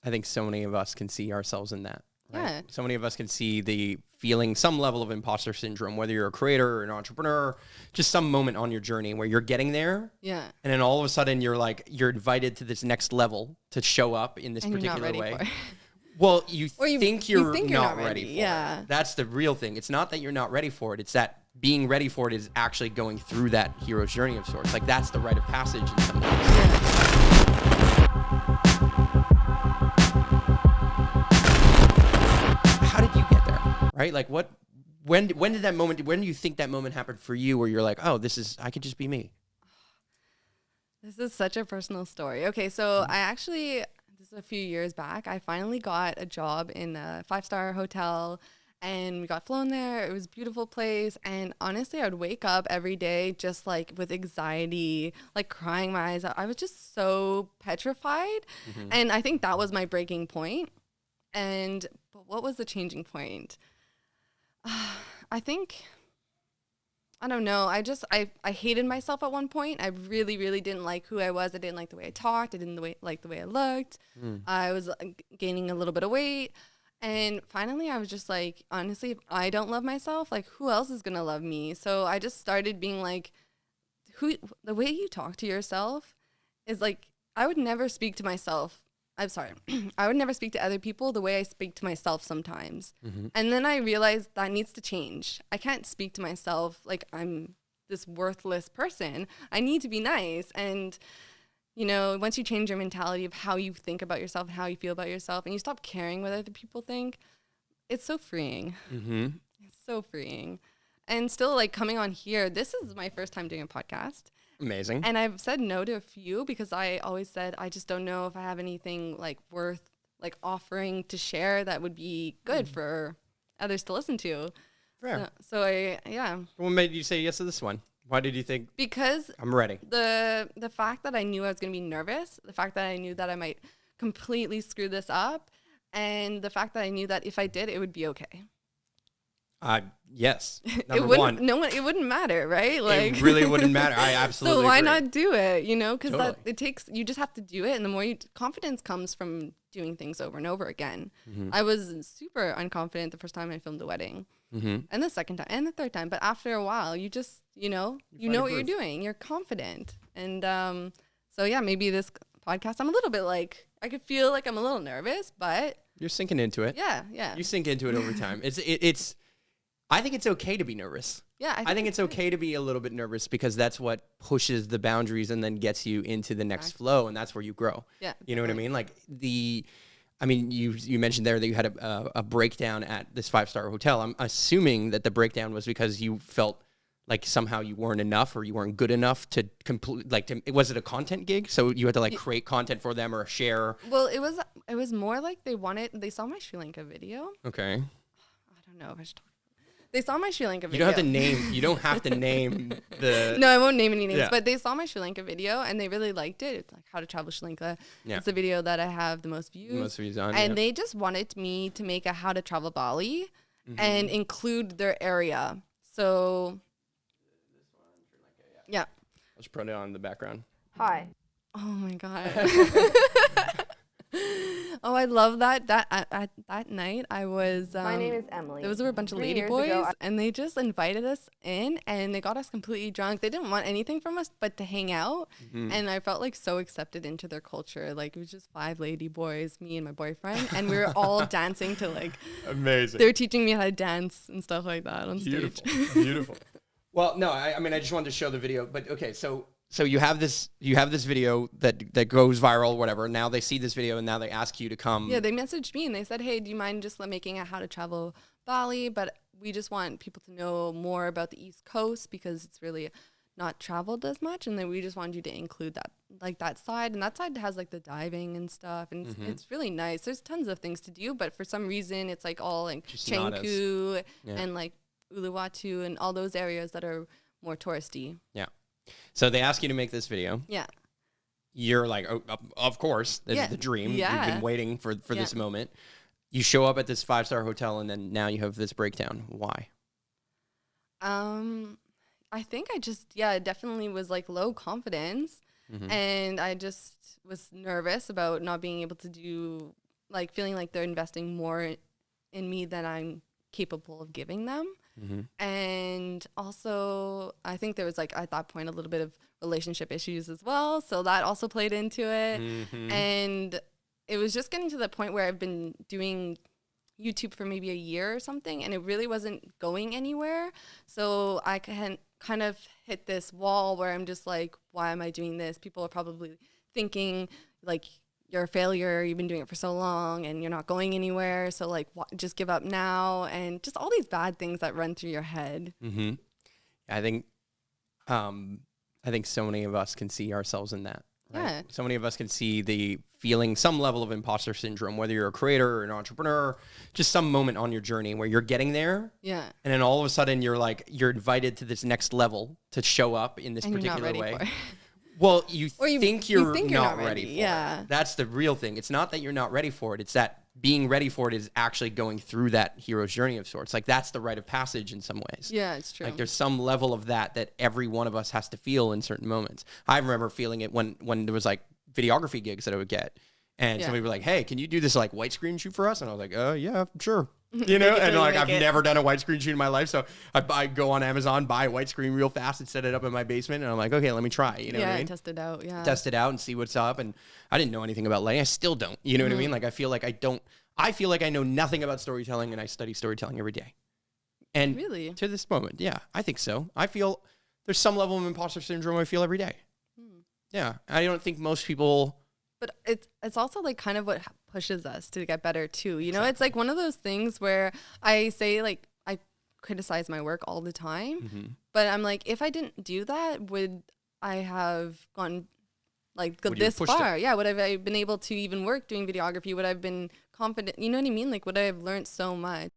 I think so many of us can see ourselves in that. Right? Yeah. So many of us can see the feeling some level of imposter syndrome, whether you're a creator or an entrepreneur, just some moment on your journey where you're getting there. Yeah. And then all of a sudden you're invited to this next level to show up in this And particular way. For it. Well, you think you're not ready for yeah. it. That's the real thing. It's not that you're not ready for it. It's that being ready for it is actually going through that hero's journey of sorts. Like that's the rite of passage in some ways. How did you get there? Right? Like when do you think that moment happened for you where you're like, oh, I could just be me? This is such a personal story. Okay, so this is a few years back, I finally got a job in a 5-star hotel and we got flown there. It was a beautiful place. And honestly, I would wake up every day just like with anxiety, like crying my eyes out. I was just so petrified. Mm-hmm. And I think that was my breaking point. But what was the changing point? I don't know. I hated myself at one point. I really, really didn't like who I was. I didn't like the way I talked. I didn't like the way I looked. I was gaining a little bit of weight. And finally, I was just like, honestly, if I don't love myself, like who else is going to love me? So I just started being like, the way you talk to yourself is like, I would never speak to myself. I'm sorry. I would never speak to other people the way I speak to myself sometimes. Mm-hmm. And then I realized that needs to change. I can't speak to myself like I'm this worthless person. I need to be nice. And, once you change your mentality of how you think about yourself and how you feel about yourself and you stop caring what other people think, it's so freeing. Mm-hmm. It's so freeing. And still like coming on here, this is my first time doing a podcast. Amazing. And I've said no to a few because I always said, I just don't know if I have anything like worth like offering to share that would be good for others to listen to. Fair. Yeah. What made you say yes to this one? Why did you think? Because I'm ready. The fact that I knew I was going to be nervous, the fact that I knew that I might completely screw this up, and the fact that I knew that if I did, it would be okay. Yes. It wouldn't matter, right? Like it really wouldn't matter. I absolutely So why agree. not do it? Because Totally. you just have to do it. And the more confidence comes from doing things over and over again. Mm-hmm. I was super unconfident the first time I filmed a wedding and the second time and the third time. But after a while, you just, you know what you're doing. You're confident. And so yeah, maybe this podcast, I'm a little bit like, I could feel like I'm a little nervous, but. You're sinking into it. Yeah. You sink into it over time. I think it's okay to be nervous. Yeah, I think it's okay to be a little bit nervous because that's what pushes the boundaries and then gets you into the next flow, and that's where you grow. Yeah, you know what I mean? Like you mentioned there that you had a breakdown at this 5-star hotel. I'm assuming that the breakdown was because you felt like somehow you weren't enough or you weren't good enough to complete. Was it a content gig? So you had to create content for them or share. Well, it was more like they saw my Sri Lanka video. Okay. I don't know if I should talk. They saw my Sri Lanka video. You don't have to name the... No, I won't name any names, but they saw my Sri Lanka video and they really liked it. It's like How to Travel Sri Lanka. Yeah. It's the video that I have the most views. Most views on, and they just wanted me to make a How to Travel Bali and include their area. So... This one, Sri Lanka, yeah. I'll just put it on the background. Hi. Oh my God. Oh, I love that. That night, I was... My name is Emily. Those were a bunch of lady boys, and they just invited us in, and they got us completely drunk. They didn't want anything from us but to hang out, and I felt like so accepted into their culture. Like, it was just 5 lady boys, me and my boyfriend, and we were all dancing to, like... Amazing. They were teaching me how to dance and stuff like that on stage. Beautiful. Well, no, I mean, I just wanted to show the video, but okay, So you have this video that goes viral, whatever. Now they see this video and now they ask you to come. Yeah, they messaged me and they said, hey, do you mind just making a How to Travel Bali? But we just want people to know more about the East Coast because it's really not traveled as much. And then we just wanted you to include that, like that side. And that side has like the diving and stuff. And it's really nice. There's tons of things to do. But for some reason, it's like all like Chiangku and like Uluwatu and all those areas that are more touristy. Yeah. So they ask you to make this video. Yeah. You're like, oh, of course, this is the dream. Yeah. You've been waiting for this moment. You show up at this 5-star hotel and then now you have this breakdown. Why? I think I just, definitely was like low confidence and I just was nervous about not being able to do like feeling like they're investing more in me than I'm capable of giving them. And also I think there was like at that point a little bit of relationship issues as well, so that also played into it. And it was just getting to the point where I've been doing YouTube for maybe a year or something, and it really wasn't going anywhere. So I kind of hit this wall where I'm just like, why am I doing this? People are probably thinking like, you're a failure, you've been doing it for so long and you're not going anywhere, so like just give up now, and just all these bad things that run through your head. I think so many of us can see ourselves in that. Right? Yeah. So many of us can see the feeling some level of imposter syndrome, whether you're a creator or an entrepreneur, just some moment on your journey where you're getting there. Yeah. And then all of a sudden you're invited to this next level to show up in this and particular way. For it. Well, you think you're not ready for yeah. it. That's the real thing. It's not that you're not ready for it. It's that being ready for it is actually going through that hero's journey of sorts. Like that's the rite of passage in some ways. Yeah, it's true. Like there's some level of that every one of us has to feel in certain moments. I remember feeling it when there was like videography gigs that I would get. And somebody would be like, hey, can you do this like white screen shoot for us? And I was like, yeah, sure. You know, and like I've never done a widescreen shoot in my life, so I go on Amazon, buy a widescreen real fast, and set it up in my basement, and I'm like, okay, let me try. You know what I mean? Test it out. Yeah, test it out and see what's up. And I didn't know anything about lighting. I still don't. You know what I mean? Like I feel like I know nothing about storytelling, and I study storytelling every day. And really, to this moment, yeah, I think so. I feel there's some level of imposter syndrome I feel every day. Yeah, I don't think most people. But it's also like kind of what pushes us to get better too. You know, it's like one of those things where I say like I criticize my work all the time, but I'm like, if I didn't do that, would I have gone like this far? Yeah, would I have been able to even work doing videography? Would I have been confident? You know what I mean? Like, would I have learned so much?